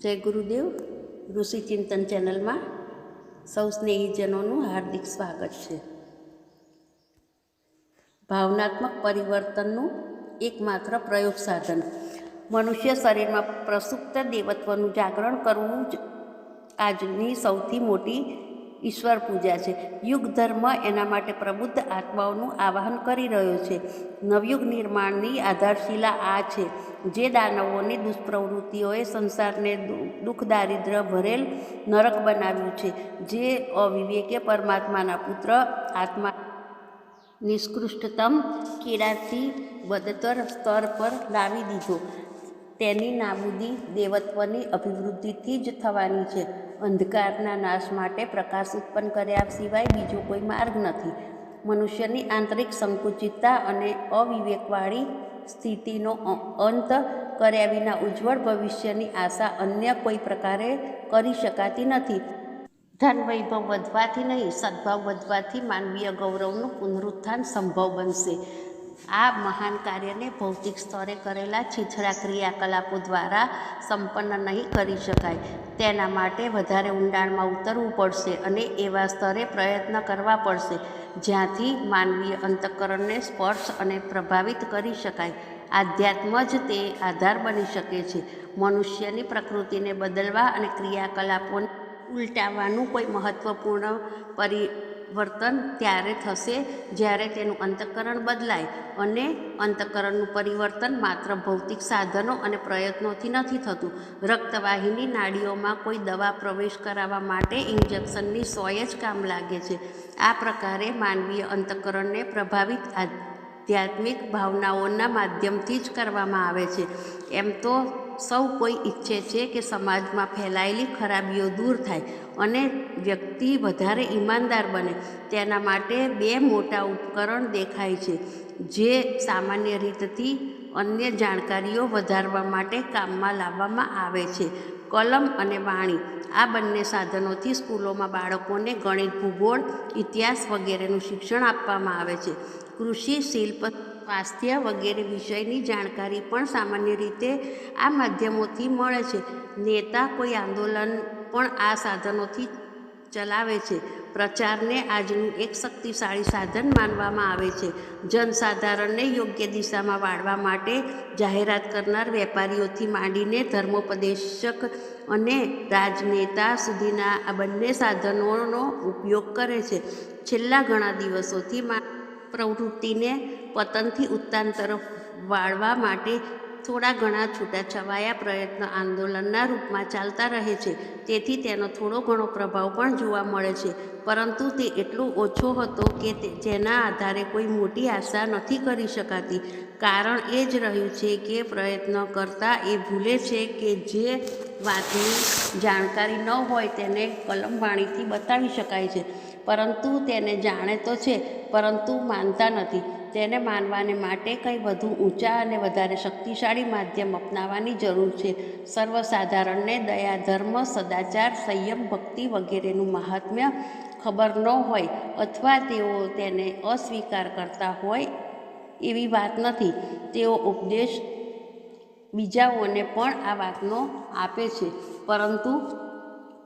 જય ગુરુદેવ. ઋષિ ચિંતન ચેનલમાં સૌ સ્નેહીજનોનું હાર્દિક સ્વાગત છે. ભાવનાત્મક પરિવર્તનનું એકમાત્ર પ્રયોગ સાધન. મનુષ્ય શરીરમાં પ્રસુપ્ત દેવત્વનું જાગરણ કરવું જ આજની સૌથી મોટી ઈશ્વર પૂજા છે. યુગ ધર્મ એના માટે પ્રબુદ્ધ આત્માઓનું આવાહન કરી રહ્યો છે. નવયુગ નિર્માણની આધારશિલા આ છે. જે દાનવોની દુષ્પ્રવૃત્તિઓએ સંસારને દુઃખ દારિદ્ર્ય ભરેલ નરક બનાવ્યું છે, જે અવિવેકે પરમાત્માના પુત્ર આત્મા નિષ્કૃષ્ટતમ કીડાથી બદતર સ્તર પર લાવી દીધો, તેની નાબૂદી દેવત્વની અભિવૃદ્ધિથી જ થવાની છે. અંધકારના નાશ માટે પ્રકાશ ઉત્પન્ન કર્યા સિવાય બીજો કોઈ માર્ગ નથી. મનુષ્યની આંતરિક સંકુચિતતા અને અવિવેકવાળી સ્થિતિનો અંત કર્યા વિના ઉજ્જવળ ભવિષ્યની આશા અન્ય કોઈ પ્રકારે કરી શકાતી નથી. ધન વૈભવ વધવાથી નહીં, સદ્ભાવ વધવાથી માનવીય ગૌરવનું પુનરુત્થાન સંભવ બનશે. આ મહાન કાર્યને ભૌતિક સ્તરે કરેલા છીછરા ક્રિયાકલાપો દ્વારા સંપન્ન નહીં કરી શકાય. તેના માટે વધારે ઊંડાણમાં ઉતરવું પડશે અને એવા સ્તરે પ્રયત્ન કરવા પડશે જ્યાંથી માનવીય અંતઃકરણને સ્પર્શ અને પ્રભાવિત કરી શકાય. આધ્યાત્મ જ તે આધાર બની શકે છે. મનુષ્યની પ્રકૃતિને બદલવા અને ક્રિયાકલાપોને ઉલટાવવાનું કોઈ મહત્વપૂર્ણ પરિવર્તન ત્યારે થશે જ્યારે તેનું અંતઃકરણ બદલાય. અને અંતઃકરણનું પરિવર્તન માત્ર ભૌતિક સાધનો અને પ્રયત્નોથી નથી થતું. રક્તવાહિની નાડીઓમાં કોઈ દવા પ્રવેશ કરાવવા માટે ઇન્જેક્શનની 100 જ કામ લાગે છે. આ પ્રકારે માનવીય અંતઃકરણને પ્રભાવિત આધ્યાત્મિક ભાવનાઓના માધ્યમથી જ કરવામાં આવે છે. એમ તો સૌ કોઈ ઈચ્છે છે કે સમાજમાં ફેલાયેલી ખરાબીઓ દૂર થાય અને વ્યક્તિ વધારે ઈમાનદાર બને. તેના માટે 2 મોટા ઉપકરણ દેખાય છે, જે સામાન્ય રીતથી અન્ય જાણકારીઓ વધારવા માટે કામમાં લાવવામાં આવે છે: કલમ અને વાણી. આ બંને સાધનોથી સ્કૂલોમાં બાળકોને ગણિત, ભૂગોળ, ઇતિહાસ વગેરેનું શિક્ષણ આપવામાં આવે છે. કૃષિ, શિલ્પ, સ્વાસ્થ્ય વગેરે વિષયની જાણકારી પણ સામાન્ય રીતે આ માધ્યમોથી મળે છે. નેતા કોઈ આંદોલન પણ આ સાધનોથી ચલાવે છે. પ્રચારને આજનું એક શક્તિશાળી સાધન માનવામાં આવે છે. જનસાધારણને યોગ્ય દિશામાં વાળવા માટે જાહેરાત કરનાર વેપારીઓથી માંડીને ધર્મોપદેશક અને રાજનેતા સુધીના આ બંને સાધનોનો ઉપયોગ કરે છે. છેલ્લા ઘણા દિવસોથી પ્રવૃત્તિને પતનથી ઉત્થાન તરફ વાળવા માટે થોડા ઘણા છૂટાછવાયા પ્રયત્ન આંદોલનના રૂપમાં ચાલતા રહે છે. તેથી તેનો થોડો ઘણો પ્રભાવ પણ જોવા મળે છે, પરંતુ તે એટલો ઓછો હતો કે જેના આધારે કોઈ મોટી આશા નથી કરી શકાતી. કારણ એ જ રહ્યું છે કે પ્રયત્ન કરતા એ ભૂલે છે કે જે વાતની જાણકારી ન હોય તેને કલમવાણીથી બતાવી શકાય છે, પરંતુ તેને જાણે તો છે પરંતુ માનતા નથી. તેને માનવાને માટે કંઈ વધુ ઊંચા અને વધારે શક્તિશાળી માધ્યમ અપનાવવાની જરૂર છે. સર્વસાધારણને દયા, ધર્મ, સદાચાર, સંયમ, ભક્તિ વગેરેનું મહાત્મ્ય ખબર ન હોય અથવા તેઓ તેને અસ્વીકાર કરતા હોય એવી વાત નથી. તેઓ ઉપદેશ બીજાઓને પણ આ વાતનો આપે છે, પરંતુ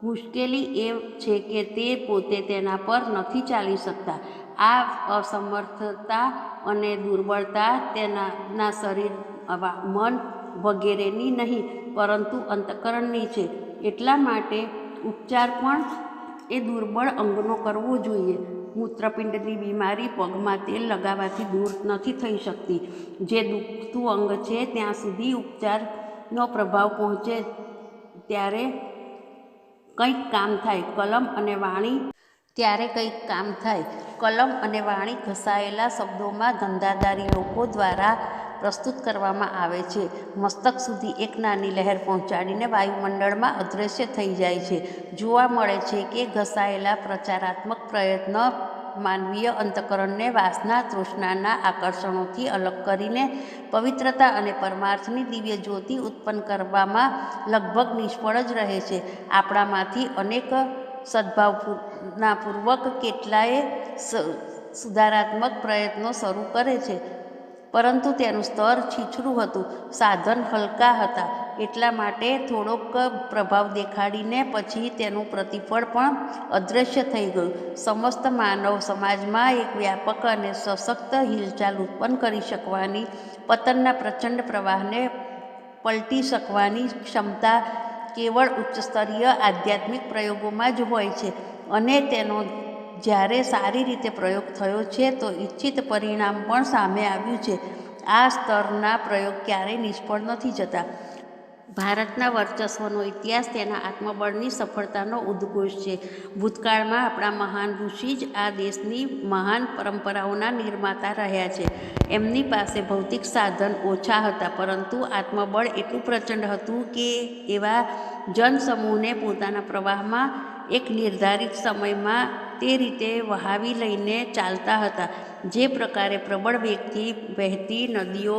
મુશ્કેલી એ છે કે તે પોતે તેના પર નથી ચાલી શકતા. આ અસમર્થતા અને દુર્બળતા તેના શરીર, મન વગેરેની નહીં, પરંતુ અંતઃકરણની છે. એટલા માટે ઉપચાર પણ એ દુર્બળ અંગનો કરવો જોઈએ. મૂત્રપિંડની બીમારી પગમાં તેલ લગાવવાથી દૂર નથી થઈ શકતી. જે દુખતું અંગ છે ત્યાં સુધી ઉપચારનો પ્રભાવ પહોંચે ત્યારે કંઈક કામ થાય. કલમ અને વાણી કલમ અને વાણી ઘસાયેલા શબ્દોમાં ધંધાદારી લોકો દ્વારા પ્રસ્તુત કરવામાં આવે છે. મસ્તક સુધી એક નાની લહેર પહોંચાડીને વાયુમંડળમાં અદૃશ્ય થઈ જાય છે. જોવા મળે છે કે ઘસાયેલા પ્રચારાત્મક પ્રયત્ન માનવીય અંતઃકરણને વાસના, તૃષ્ણાના આકર્ષણોથી અલગ કરીને પવિત્રતા અને પરમાર્થની દિવ્ય જ્યોતિ ઉત્પન્ન કરવામાં લગભગ નિષ્ફળ જ રહે છે. આપણામાંથી અનેક સદ્ભાવનાપૂર્વક કેટલાય સુધારાત્મક પ્રયત્નો શરૂ કરે છે, પરંતુ તેનું સ્તર છીછરું હતું, સાધન હલકા હતા એટલા માટે થોડોક પ્રભાવ દેખાડીને પછી તેનું પ્રતિફળ પણ અદૃશ્ય થઈ ગયું. સમસ્ત માનવ સમાજમાં એક વ્યાપક અને સશક્ત હિલચાલ ઉત્પન્ન કરી શકવાની, પતનના પ્રચંડ પ્રવાહને પલટી શકવાની ક્ષમતા કેવળ ઉચ્ચસ્તરીય આધ્યાત્મિક પ્રયોગોમાં જ હોય છે, અને તેનો જ્યારે સારી રીતે પ્રયોગ થયો છે તો ઇચ્છિત પરિણામ પણ સામે આવ્યું છે. આ સ્તરના પ્રયોગ ક્યારેય નિષ્ફળ નથી જતા. ભારતના વર્ચસ્વનો ઇતિહાસ તેના આત્મબળની સફળતાનો ઉદ્ઘોષ છે. ભૂતકાળમાં આપણા મહાન ઋષિ જ આ દેશની મહાન પરંપરાઓના નિર્માતા રહ્યા છે. એમની પાસે ભૌતિક સાધન ઓછા હતા, પરંતુ આત્મબળ એટલું પ્રચંડ હતું કે એવા જનસમૂહને પોતાના પ્રવાહમાં એક નિર્ધારિત સમયમાં તે રીતે વહાવી લઈને ચાલતા હતા, જે પ્રકારે પ્રબળ વેગથી વહેતી નદીઓ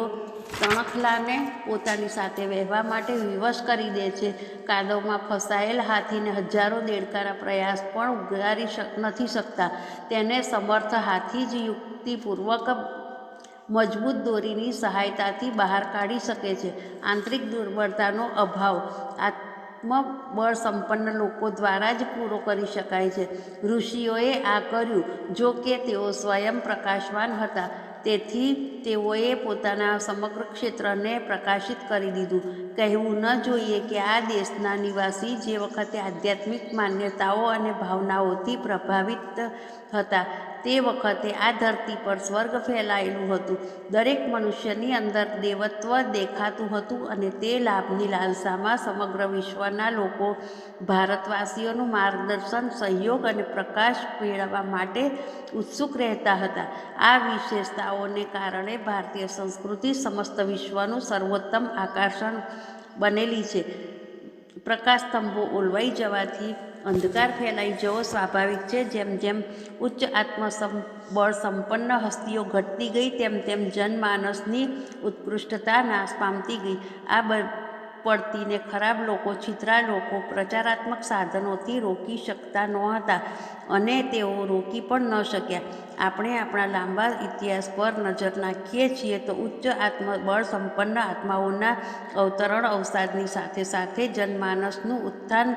તણખલાને પોતાની સાથે વહેવા માટે વિવશ કરી દે છે. કાદવમાં ફસાયેલ હાથીને હજારો દેડકાના પ્રયાસ પણ ઉગારી નથી શકતા. તેને સમર્થ હાથી જ યુક્તિપૂર્વક મજબૂત દોરીની સહાયતાથી બહાર કાઢી શકે છે. આંતરિક દુર્બળતાનો અભાવ આત્મબળ સંપન્ન લોકો દ્વારા જ પૂરો કરી શકાય છે. ઋષિઓએ આ કર્યું. જો કે તેઓ સ્વયં પ્રકાશવાન હતા, તેથી તેઓએ પોતાના સમગ્ર ક્ષેત્રને પ્રકાશિત કરી દીધું. કહેવું ન જોઈએ કે આ દેશના નિવાસી જે વખતે આધ્યાત્મિક માન્યતાઓ અને ભાવનાઓથી પ્રભાવિત હતા, તે વખતે આ ધરતી પર સ્વર્ગ ફેલાયેલું હતું. દરેક મનુષ્યની અંદર દેવત્વ દેખાતું હતું, અને તે લાભની લાલસામાં સમગ્ર વિશ્વના લોકો ભારતવાસીઓનું માર્ગદર્શન, સહયોગ અને પ્રકાશ મેળવવા માટે ઉત્સુક રહેતા હતા. આ વિશેષતાઓને કારણે ભારતીય સંસ્કૃતિ સમસ્ત વિશ્વનું સર્વોત્તમ આકર્ષણ બનેલી છે. પ્રકાશસ્તંભો ઓલવાઈ જવાથી અંધકાર ફેલાઈ જવો સ્વાભાવિક છે. જેમ જેમ ઉચ્ચ આત્મબળ સંપન્ન હસ્તીઓ ઘટતી ગઈ, તેમ તેમ જનમાનસની ઉત્કૃષ્ટતા નાશ પામતી ગઈ. આ પડતીને ખરાબ લોકો, છિદ્રા લોકો પ્રચારાત્મક સાધનોથી રોકી શકતા નહોતા, અને તેઓ રોકી પણ ન શક્યા. આપણે આપણા લાંબા ઇતિહાસ પર નજર નાખીએ છીએ તો ઉચ્ચ આત્મબળ સંપન્ન આત્માઓના અવતરણ અવસાદની સાથે સાથે જનમાનસનું ઉત્થાન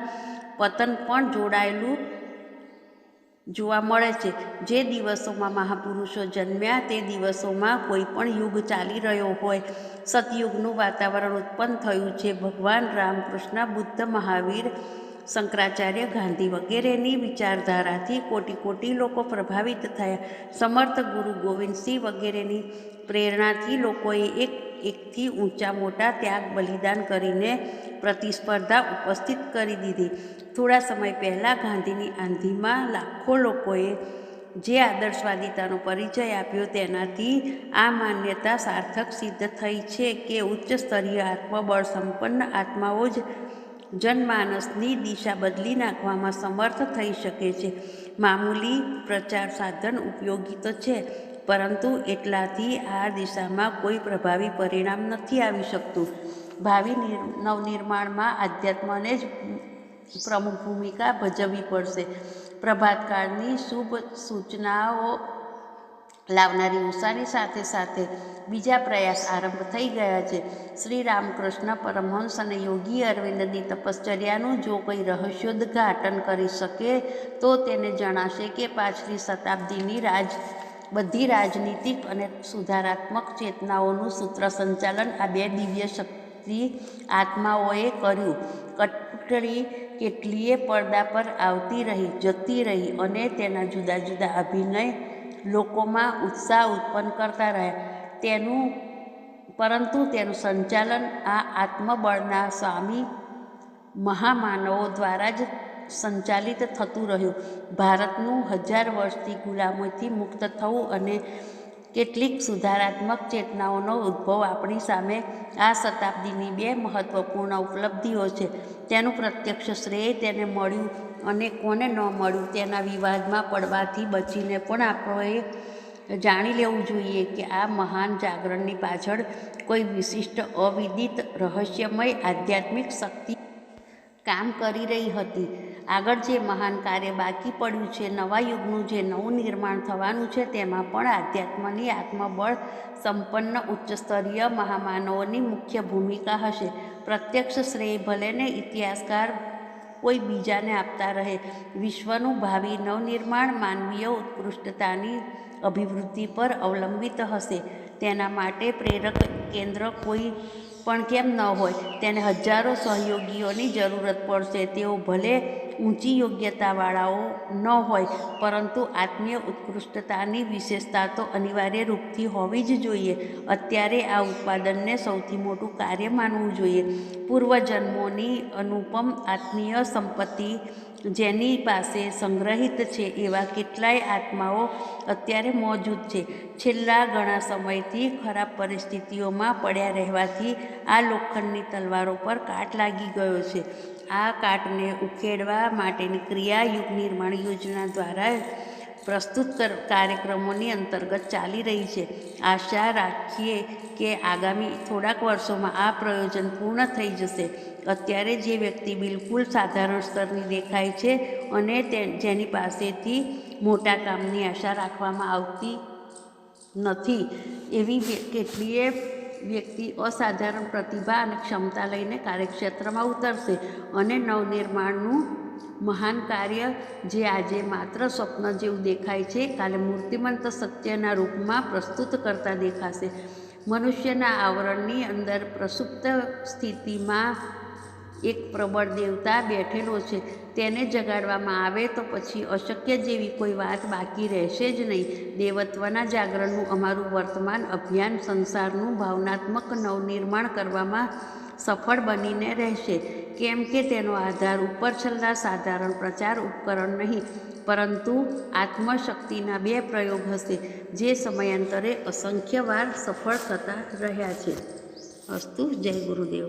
પતન પણ જોડાયેલું જોવા મળે છે. જે દિવસોમાં મહાપુરુષો જન્મ્યા તે દિવસોમાં કોઈ પણ યુગ ચાલી રહ્યો હોય. સતયુગનું વાતાવરણ ઉત્પન્ન થયું છે. ભગવાન રામ, કૃષ્ણ, બુદ્ધ, મહાવીર, શંકરાચાર્ય, ગાંધી વગેરેની વિચારધારાથી કોટી કોટી લોકો પ્રભાવિત થયા. સમર્થ ગુરુ ગોવિંદસિંહ વગેરેની પ્રેરણાથી લોકોએ એકથી ઊંચા મોટા ત્યાગ બલિદાન કરીને પ્રતિસ્પર્ધા ઉપસ્થિત કરી દીધી. થોડા સમય પહેલાં ગાંધીની આંધીમાં લાખો લોકોએ જે આદર્શવાદિતાનો પરિચય આપ્યો, તેનાથી આ માન્યતા સાર્થક સિદ્ધ થઈ છે કે ઉચ્ચ સ્તરીય આત્મબળ સંપન્ન આત્માઓ જ જનમાનસની દિશા બદલી નાખવામાં સમર્થ થઈ શકે છે. મામૂલી પ્રચાર સાધન ઉપયોગી તો છે, પરંતુ એટલાથી આ દિશામાં કોઈ પ્રભાવી પરિણામ નથી આવી શકતું. ભાવિ નવનિર્માણમાં આધ્યાત્મને જ પ્રમુખ ભૂમિકા ભજવવી પડશે. પ્રભાતકાળની શુભ સૂચનાઓ લાવનારી ઉષાની સાથે સાથે બીજા પ્રયાસ આરંભ થઈ ગયા છે. શ્રી રામકૃષ્ણ પરમહંસ અને યોગી અરવિંદની તપશ્ચર્યાનું જો કોઈ રહસ્યોદ્ઘાટન કરી શકે તો તેને જણાશે કે પાછલી શતાબ્દીની બધી રાજનીતિક અને સુધારાત્મક ચેતનાઓનું સૂત્ર સંચાલન આ બે દિવ્ય શક્તિ આત્માઓએ કર્યું. કટરી કેટલીય પડદા પર આવતી રહી, જતી રહી, અને તેના જુદા જુદા અભિનય લોકોમાં ઉત્સાહ ઉત્પન્ન કરતા રહ્યા. પરંતુ તેનું સંચાલન આ આત્મબળના સ્વામી મહામાનવો દ્વારા જ સંચાલિત થતું રહ્યું. ભારતનું 1000 વર્ષથી ગુલામીથી મુક્ત થવું અને કેટલીક સુધારાત્મક ચેતનાઓનો ઉદ્ભવ આપણી સામે આ શતાબ્દીની બે મહત્વપૂર્ણ ઉપલબ્ધિઓ છે. તેનું પ્રત્યક્ષ શ્રેય તેને મળ્યું અને કોને ન મળ્યું તેના વિવાદમાં પડવાથી બચીને પણ આપણે જાણી લેવું જોઈએ કે આ મહાન જાગરણની પાછળ કોઈ વિશિષ્ટ અવિદિત રહસ્યમય આધ્યાત્મિક શક્તિ કામ કરી રહી હતી. આગળ જે મહાન કાર્ય બાકી પડ્યું છે, નવા યુગનું જે નવું નિર્માણ થવાનું છે, તેમાં પણ આધ્યાત્મની આત્મબળ સંપન્ન ઉચ્ચસ્તરીય મહામાનવોની મુખ્ય ભૂમિકા હશે. પ્રત્યક્ષ શ્રેય ભલે ને ઇતિહાસકાર કોઈ બીજાને આપતા રહે. વિશ્વનું ભાવિ નવનિર્માણ માનવીય ઉત્કૃષ્ટતાની અભિવૃદ્ધિ પર અવલંબિત હશે. તેના માટે પ્રેરક કેન્દ્ર કોઈ પણ કેમ ન હોય, તેને હજારો સહયોગીઓની જરૂરત પડશે. તેઓ ભલે ઊંચી યોગ્યતાવાળાઓ ન હોય, પરંતુ આત્મીય ઉત્કૃષ્ટતાની વિશેષતા તો અનિવાર્ય રૂપથી હોવી જ જોઈએ. અત્યારે આ ઉત્પાદનને સૌથી મોટું કાર્ય માનવું જોઈએ. પૂર્વજન્મોની અનુપમ આત્મીય સંપત્તિ જેની પાસે સંગ્રહિત છે, એવા કેટલાય આત્માઓ અત્યારે મોજૂદ છે. છેલ્લા ઘણા સમયથી ખરાબ પરિસ્થિતિઓમાં પડ્યા રહેવાથી આ લોખંડની તલવારો પર કાટ લાગી ગયો છે. આ કાટને ઉખેડવા માટેની ક્રિયા યુગ નિર્માણ યોજના દ્વારા પ્રસ્તુત કાર્યક્રમોની અંતર્ગત ચાલી રહી છે. આશા રાખીએ કે આગામી થોડાક વર્ષોમાં આ પ્રયોજન પૂર્ણ થઈ જશે. અત્યારે જે વ્યક્તિ બિલકુલ સાધારણ સ્તરની દેખાય છે અને જેની પાસેથી મોટા કામની આશા રાખવામાં આવતી નથી, એવી કેટલીય વ્યક્તિ અસાધારણ પ્રતિભા અને ક્ષમતા લઈને કાર્યક્ષેત્રમાં ઉતરશે અને નવનિર્માણનું મહાન કાર્ય, જે આજે માત્ર સ્વપ્ન જેવું દેખાય છે, કાલે મૂર્તિમંત સત્યના રૂપમાં પ્રસ્તુત કરતા દેખાશે. મનુષ્યના આવરણની અંદર પ્રસુપ્ત સ્થિતિમાં એક પ્રબળ દેવતા બેઠેલો છે. તેને જગાડવામાં આવે તો પછી અશક્ય જેવી કોઈ વાત બાકી રહેશે જ નહીં. દેવત્વના જાગરણનું અમારું વર્તમાન અભિયાન સંસારનું ભાવનાત્મક નવનિર્માણ કરવામાં સફળ બનીને રહેશે, કેમ કે તેનો આધાર ઉપર છેલ્લા સાધારણ પ્રચાર ઉપકરણ નહીં, પરંતુ આત્મશક્તિના 2 પ્રયોગ હશે, જે સમયાંતરે અસંખ્ય વાર સફળ થતા રહ્યા છે. અસ્તુ. જય ગુરુદેવ.